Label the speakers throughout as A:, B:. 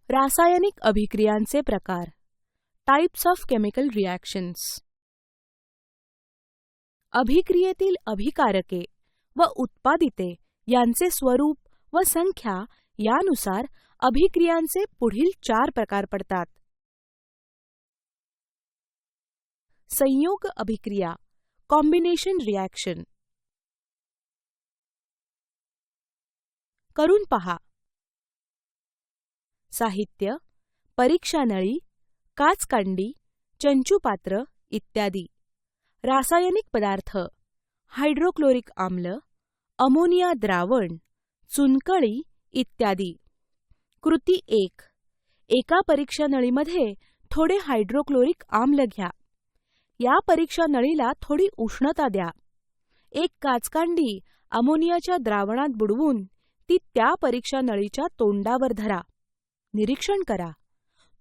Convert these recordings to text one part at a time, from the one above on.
A: रासायनिक अभिक्रियांचे प्रकार. Types of chemical reactions. अभिक्रियेतील अभिकारके व उत्पादिते यांचे स्वरूप व संख्या यानुसार अभिक्रियांचे पुढील 4 प्रकार पडतात. संयोग अभिक्रिया, कॉम्बिनेशन रिॲक्शन. करून पहा. साहित्य: परीक्षा नळी, काचकांडी, चंचुपात्र इत्यादी. रासायनिक पदार्थ: हायड्रोक्लोरिक आम्ल, अमोनिया द्रावण, चुनकळी इत्यादी. कृती 1. एका परीक्षा नळीमध्ये थोडे हायड्रोक्लोरिक आम्ल घ्या. या परीक्षा नळीला थोडी उष्णता द्या. एक काचकांडी अमोनियाच्या द्रावणात बुडवून ती त्या परीक्षा नळीच्या तोंडावर धरा. निरीक्षण करा.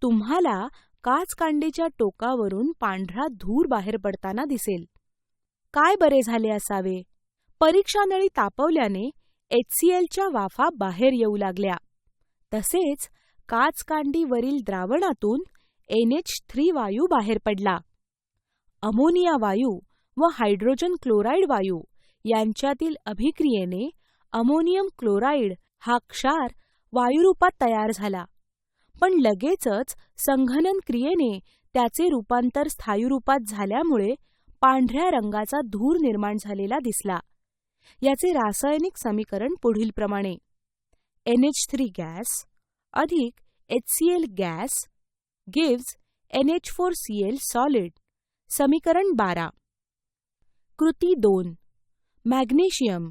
A: तुम्हाला काचकांडीच्या टोकावरून पांढरा धूर बाहेर पडताना दिसेल. काय बरे झाले असावे? परीक्षा नळी तापवल्याने HClच्या वाफा बाहेर येऊ लागल्या. तसेच काचकांडीवरील द्रावणातून NH3 वायू बाहेर पडला. अमोनिया वायू व हायड्रोजन क्लोराईड वायू यांच्यातील अभिक्रियेने अमोनियम क्लोराईड हा क्षार वायुरूपात तयार झाला. पण लगेचच संघनन क्रियेने त्याचे रूपांतर स्थायू झाल्यामुळे पांढऱ्या रंगाचा धूर निर्माण झालेला दिसला. याचे रासायनिक समीकरण पुढीलप्रमाणे: NH3 गॅस अधिक HCl gas gives NH4Cl solid. समीकरण 12. कृती 2. मॅग्नेशियम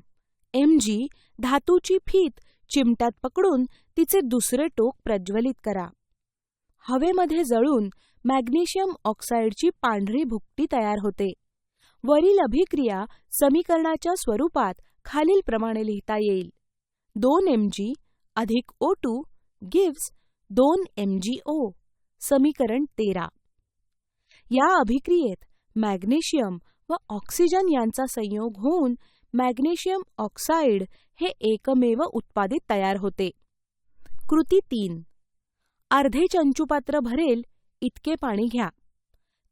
A: Mg धातूची फीत चिमट्यात पकडून तिचे दुसरे टोक प्रज्वलित करा. हवेमध्ये जळून मॅग्नेशियम ऑक्साईडची पांढरी भुकटी तयार होते. वरील अभिक्रिया समीकरणाच्या स्वरूपात खालीलप्रमाणे लिहिता येईल: 2 Mg अधिक O2 gives 2 MgO. समीकरण 13. या अभिक्रियेत मॅग्नेशियम व ऑक्सिजन यांचा संयोग होऊन मॅग्नेशियम ऑक्साईड हे एकमेव उत्पादित तयार होते. कृती 3. अर्धे चंचुपात्र भरेल इतके पाणी घ्या.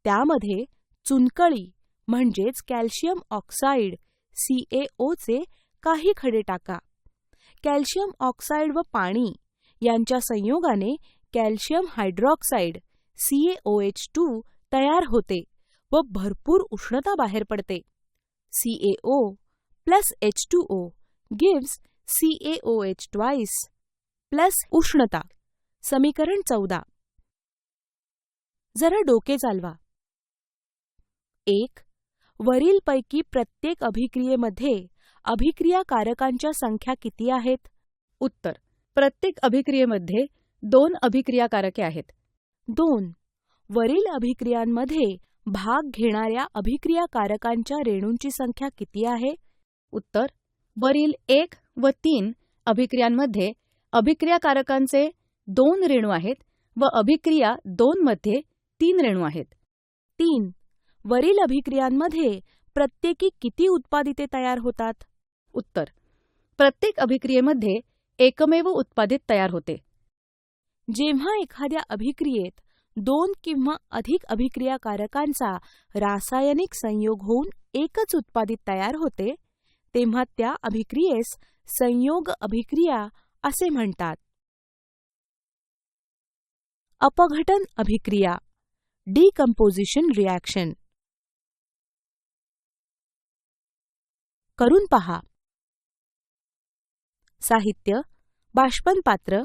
A: त्यामध्ये चुनकळी म्हणजेच कॅल्शियम ऑक्साईड CaO चे काही खडे टाका. कॅल्शियम ऑक्साईड व पाणी यांच्या संयोगाने कॅल्शियम हायड्रॉक्साईड CaOH2 तयार होते व भरपूर उष्णता बाहेर पडते. CaO plus H2O gives CaOH twice plus उष्णता. समीकरण 14. जरा डोके चालवा. 1. वरीलपैकी प्रत्येक अभिक्रियेमध्ये अभिक्रियाकारकांच्या संख्या किती आहेत?
B: उत्तर: प्रत्येक अभिक्रियेमध्ये 2 अभिक्रियाकारके आहेत.
A: 2. वरील अभिक्रियांमध्ये भाग घेणाऱ्या अभिक्रियाकारकांच्या रेणूंची संख्या किती आहे?
B: उत्तर: वरील 1 व 3 अभिक्रियांमध्ये अभिक्रियाकारकांचे 2 रेणू आहेत व अभिक्रिया 2 मध्ये 3 रेणू आहेत.
A: 3. वरील अभिक्रियांमध्ये प्रत्येकी किती उत्पादिते तयार होतात?
B: उत्तर: प्रत्येक अभिक्रियेमध्ये एकमेव उत्पादित तयार होते.
A: जेव्हा एखाद्या अभिक्रियेत 2 किंवा अधिक अभिक्रियाकारकांचा रासायनिक संयोग होऊन एकच उत्पादित तयार होते, तेव्हा त्या अभिक्रियेस संयोग अभिक्रिया असे म्हणतात. अपघटन अभिक्रिया, डिकंपोजिशन रिॲक्शन. करून पहा. साहित्य: बाष्पन पात्र,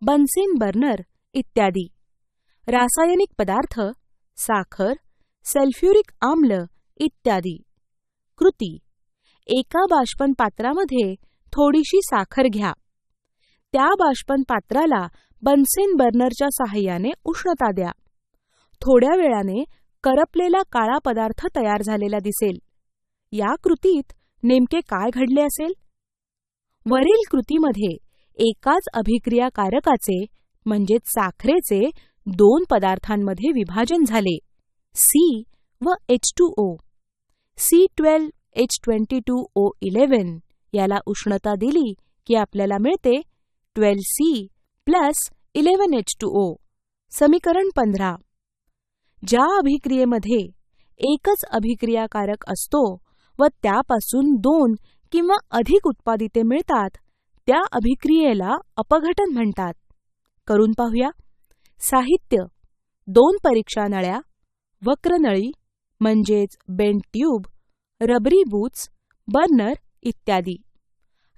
A: बन्सीन बर्नर इत्यादी. रासायनिक पदार्थ: साखर, सल्फ्युरिक आम्ल इत्यादी. कृती: एका बाष्पन पात्रामध्ये थोडीशी साखर घ्या. त्या बाष्पन पात्राला बन्सीन बर्नरच्या साहाय्याने उष्णता द्या. थोड्या वेळाने करपलेला काळा पदार्थ तयार झालेला दिसेल. या कृतीत नेमके काय घडले असेल? वरील कृतीमध्ये एकाच अभिक्रियाकारकाचे म्हणजेच साखरेचे 2 पदार्थांमध्ये विभाजन झाले, C व H2O. C12H22O11 याला उष्णता दिली की आपल्याला मिळते 12C plus 11H2O. समीकरण 15. ज्या अभिक्रियेमध्ये एकच अभिक्रियाकारक असतो व त्यापासून 2 किंवा अधिक उत्पादिते मिळतात त्या अभिक्रियेला अपघटन म्हणतात. करून पाहूया. साहित्य: 2 परीक्षा नळ्या, वक्र नळी म्हणजेच बेंड ट्यूब, रबरी बूट्स, बर्नर इत्यादी.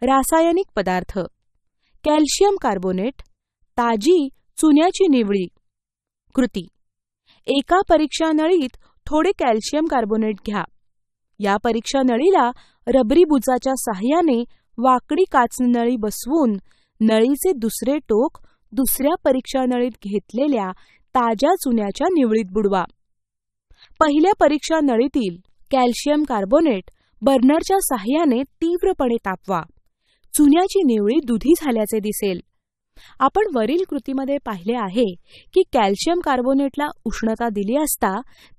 A: रासायनिक पदार्थ: कॅल्शियम कार्बोनेट, ताजी चुन्याची निवळी. कृती: एका परीक्षा नळीत थोडे कॅल्शियम कार्बोनेट घ्या. या परीक्षा नळीला रबरी बुचाच्या साहाय्याने वाकडी काचनळी बसवून नळीचे दुसरे टोक दुसऱ्या परीक्षा नळीत घेतलेल्या ताज्या चुन्याच्या निवळीत बुडवा. पहिल्या परीक्षा नळीतील कॅल्शियम कार्बोनेट बर्नरच्या साहाय्याने तीव्रपणे तापवा. चुन्याची निवळी दुधी झाल्याचे दिसेल. आपण वरील कृतीमध्ये पाहिले आहे की कॅल्शियम कार्बोनेटला उष्णता दिली असता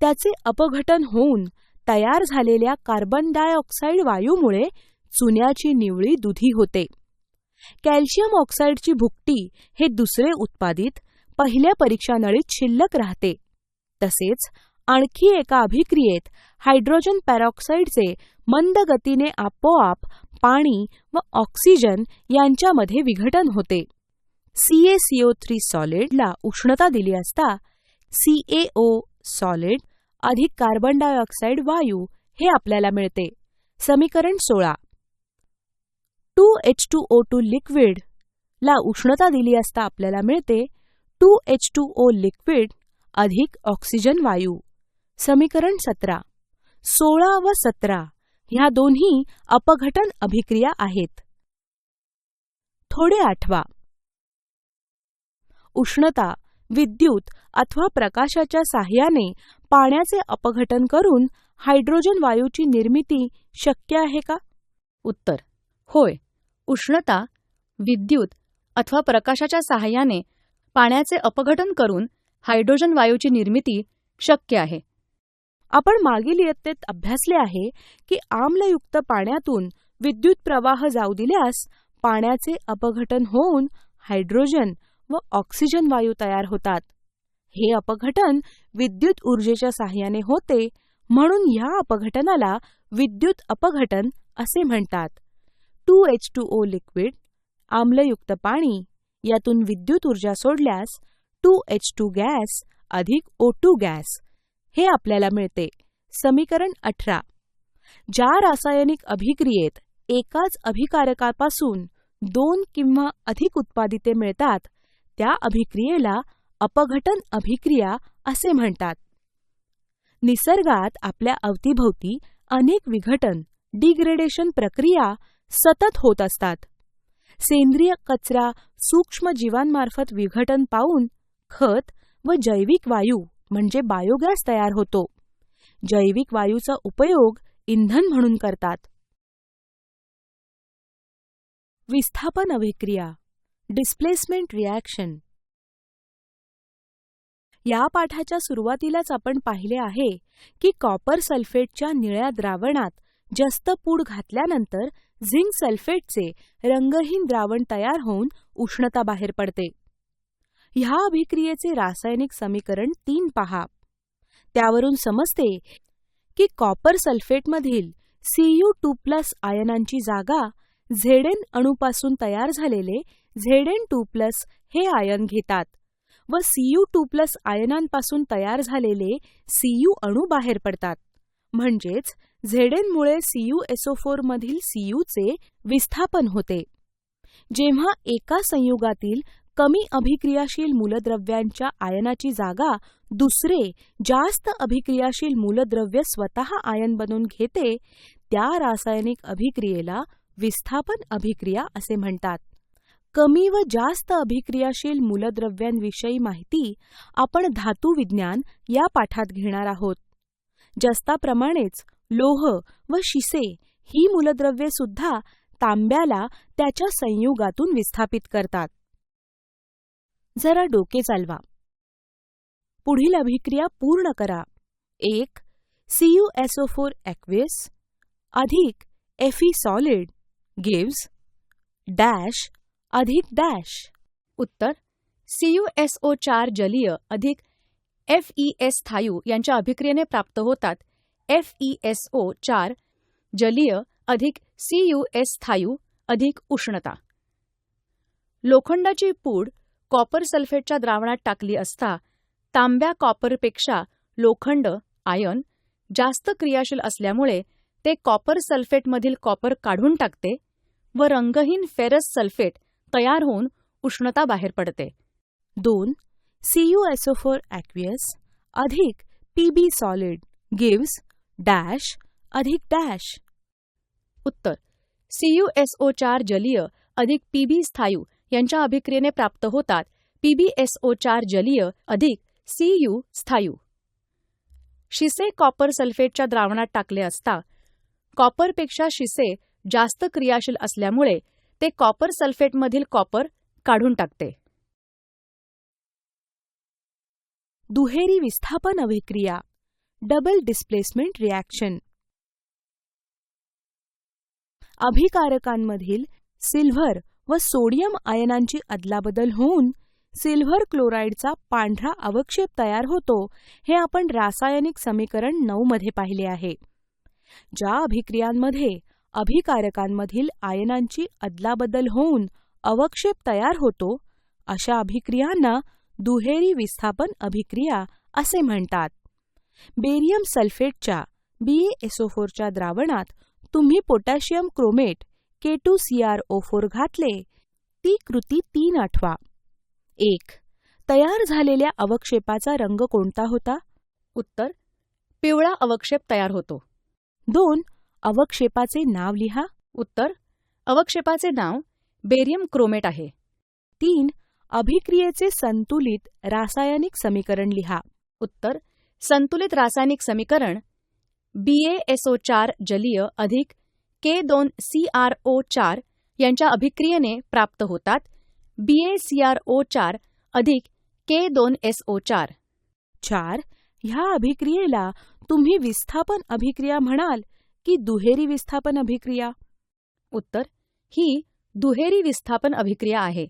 A: त्याचे अपघटन होऊन तयार झालेल्या कार्बन डायऑक्साईड वायूमुळे चुन्याची निवळी दुधी होते. कॅल्शियम ऑक्साईडची भुकटी हे दुसरे उत्पादित पहिल्या परीक्षा नळीत शिल्लक राहते. तसेच आणखी एका अभिक्रियेत हायड्रोजन पेरॉक्साईडचे मंद गतीने आपोआप पाणी व ऑक्सिजन यांच्यामध्ये विघटन होते. CaCO3 सॉलिडला उष्णता दिली असता CaO सॉलिड अधिक कार्बन डायऑक्साईड वायू हे आपल्याला मिळते. समीकरण 16. 2H2O2 लिक्विड ला उष्णता दिली असता आपल्याला मिळते 2H2O लिक्विड अधिक ऑक्सिजन वायू. समीकरण 17. 16 व 17 ह्या दोन्ही अपघटन अभिक्रिया आहेत. थोडे आठवा. उष्णता, विद्युत अथवा प्रकाशाच्या साहाय्याने पाण्याचे अपघटन करून हायड्रोजन वायूची निर्मिती शक्य आहे का?
B: उत्तर: होय. उष्णता, विद्युत अथवा प्रकाशाच्या साहाय्याने पाण्याचे अपघटन करून हायड्रोजन वायूची निर्मिती शक्य आहे.
A: आपण मागील इयत्तेत अभ्यासले आहे की आम्लयुक्त पाण्यातून विद्युत प्रवाह जाऊ दिल्यास पाण्याचे अपघटन होऊन हायड्रोजन व ऑक्सिजन वायू तयार होतात. हे अपघटन विद्युत ऊर्जेच्या साहाय्याने होते, म्हणून ह्या अपघटनाला विद्युत अपघटन असे म्हणतात. 2H2O लिक्विड, आम्लयुक्त पाणी यातून विद्युत ऊर्जा सोडल्यास 2H2 गॅस अधिक O2 गॅस हे आपल्याला मिळते. समीकरण 18. ज्या रासायनिक अभिक्रियेत एकाच अभिकारकापासून 2 किंवा अधिक उत्पादिते मिळतात त्या अभिक्रियेला अपघटन अभिक्रिया असे म्हणतात. निसर्गात आपल्या अवतीभोवती अनेक विघटन डिग्रेडेशन प्रक्रिया सतत होत असतात. सेंद्रिय कचरा सूक्ष्म जीवांमार्फत विघटन पावून खत व जैविक वायू म्हणजे बायोगॅस तयार होतो. जैविक वायूचा उपयोग इंधन म्हणून करतात. विस्थापन अभिक्रिया, डिस्प्लेसमेंट रिॲक्शन. या पाठाच्या सुरुवातीलाच आपण पाहिले आहे की कॉपर सल्फेटच्या निळ्या द्रावणात जास्त पूड घातल्यानंतर झिंक सल्फेटचे रंगहीन द्रावण तयार होऊन उष्णता बाहेर पडते. ह्या अभिक्रियेचे रासायनिक समीकरण 3 पहा. त्यावरून समजते की कॉपर सल्फेटमधील Cu2+ आयनांची जागा Zn अणूपासून तयार झालेले Zn2+ हे आयन घेतात व Cu2+ आयनांपासून तयार झालेले Cu अणू बाहेर पडतात. म्हणजेच Zn मुळे CuSO4 मधील Cuचे विस्थापन होते. जेव्हा एका संयुगातील कमी अभिक्रियाशील मूलद्रव्यांच्या आयनाची जागा दुसरे जास्त अभिक्रियाशील मूलद्रव्य स्वतः आयन बनवून घेते त्या रासायनिक अभिक्रियेला विस्थापन अभिक्रिया असे म्हणतात. कमी व जास्त अभिक्रियाशील मूलद्रव्यांविषयी माहिती आपण धातुविज्ञान या पाठात घेणार आहोत. जस्ताप्रमाणेच लोह व शिसे ही मूलद्रव्ये सुद्धा तांब्याला त्याच्या संयुगातून विस्थापित करतात. जरा डोके चालवा. पुढील अभिक्रिया पूर्ण करा. 1. CuSO4 aqueous अधिक Fe solid gives डॅश अधिक डॅश.
B: उत्तर: CuSO4 जलीय अधिक FeS स्थायू यांच्या अभिक्रियेने प्राप्त होतात FeSO4 जलीय अधिक CuS स्थायू अधिक उष्णता. लोखंडाची पूड कॉपर सल्फेटच्या द्रावणात टाकली असता तांब्या कॉपरपेक्षा लोखंड आयन जास्त क्रियाशील असल्यामुळे ते कॉपर सल्फेटमधील कॉपर काढून टाकते व रंगहीन फेरस सल्फेट तयार होऊन उष्णता बाहेर पडते.
A: 2. CuSO4 aqueous अधिक Pb solid gives dash अधिक dash.
B: उत्तर CuSO4 जलीय अधिक Pb स्थायू यांच्या अभिक्रियेने प्राप्त होतात PbSO4 जलीय अधिक Cu स्थायू. शिसे कॉपर सल्फेटच्या द्रावणात टाकले असता कॉपरपेक्षा शिसे जास्त क्रियाशील असल्यामुळे ते कॉपर सल्फेटमधील कॉपर काढून टाकते.
A: दुहेरी विस्थापन अभिक्रिया डबल डिस्प्लेसमेंट रिॲक्शन. अभिकारकांमधील सिल्व्हर व सोडियम आयनांची अदलाबदल होऊन सिल्व्हर क्लोराईडचा पांढरा अवक्षेप तयार होतो हे आपण रासायनिक समीकरण 9 मध्ये पाहिले आहे. ज्या अभिक्रियांमध्ये अभिकारकांमधील आयनांची अदलाबदल होऊन अवक्षेप तयार होतो अशा अभिक्रियांना दुहेरी विस्थापन अभिक्रिया असे म्हणतात. बेरियम सल्फेटच्या BaSO4च्या द्रावणात तुम्ही पोटॅशियम क्रोमेट K2CrO4 घातले ती कृती 3 आठवा. 1. तयार झालेल्या अवक्षेपाचा रंग कोणता होता?
B: उत्तर पिवळा अवक्षेप तयार होतो.
A: 2. अवक्षेपाचे नाव लिहा.
B: उत्तर अवक्षेपाचे नाव बेरियम क्रोमेट आहे.
A: 3. अभिक्रियेचे संतुलित रासायनिक समीकरण लिहा.
B: उत्तर संतुलित रासायनिक समीकरण BaSO4 जलीय अधिक K2CrO4 यांच्या अभिक्रियेने प्राप्त होतात BaCrO4 अधिक K2SO4.
A: 4. ह्या अभिक्रियेला तुम्ही विस्थापन अभिक्रिया म्हणाल की दुहेरी विस्थापन अभिक्रिया?
B: उत्तर ही दुहेरी विस्थापन अभिक्रिया आहे.